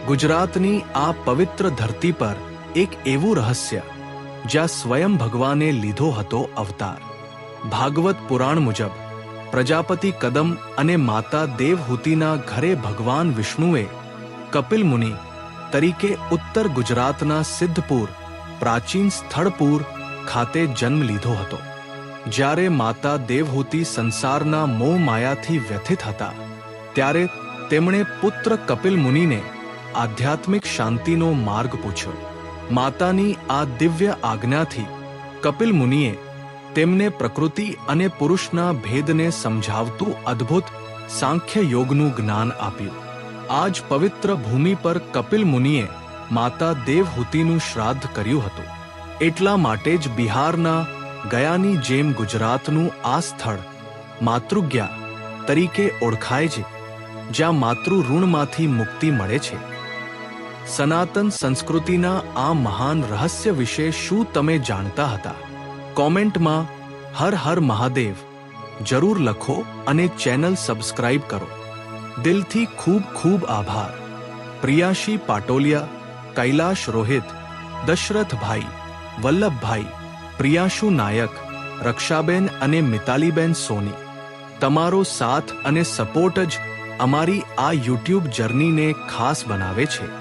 ગુજરાતની આ પવિત્ર ધરતી પર એક એવું રહસ્ય જ્યાં સ્વયં ભગવાને લીધો હતો અવતાર. ભાગવત પુરાણ મુજબ પ્રજાપતિ કદમ અને માતા દેવહૂતિના ઘરે ભગવાન વિષ્ણુએ કપિલ મુનિ તરીકે ઉત્તર ગુજરાતના સિદ્ધપુર પ્રાચીન સ્થળપુર ખાતે જન્મ લીધો હતો. જ્યારે માતા દેવહૂતિ સંસારના મોહ માયાથી વ્યથિત હતા ત્યારે તેમણે પુત્ર કપિલ મુનિને આધ્યાત્મિક શાંતિનો માર્ગ પૂછ્યો. માતાની આ દિવ્ય આજ્ઞાથી કપિલ મુનિએ તેમને પ્રકૃતિ અને પુરુષના ભેદને સમજાવતું અદ્ભુત સાંખ્ય યોગનું જ્ઞાન આપ્યું. આ જ પવિત્ર ભૂમિ પર કપિલ મુનિએ માતા દેવહૂતિનું શ્રાદ્ધ કર્યું હતું. એટલા માટે જ બિહારના ગયાની જેમ ગુજરાતનું આ સ્થળ માતૃજ્ઞા તરીકે ઓળખાય છે, જ્યાં માતૃ ઋણમાંથી મુક્તિ મળે છે. સનાતન સંસ્કૃતિના આ મહાન રહસ્ય વિશે શું તમે જાણતા હતા? કોમેન્ટમાં હર હર મહાદેવ જરૂર લખો અને ચેનલ સબસ્ક્રાઇબ કરો. દિલથી ખૂબ ખૂબ આભાર. પ્રિયાશી પાટોલિયા, કૈલાશ રોહિત, દશરથભાઈ, વલ્લભભાઈ, પ્રિયાશુ નાયક, રક્ષાબેન અને મિતાલીબેન સોની, તમારો સાથ અને સપોર્ટ જ અમારી આ યુટ્યુબ જર્નીને ખાસ બનાવે છે.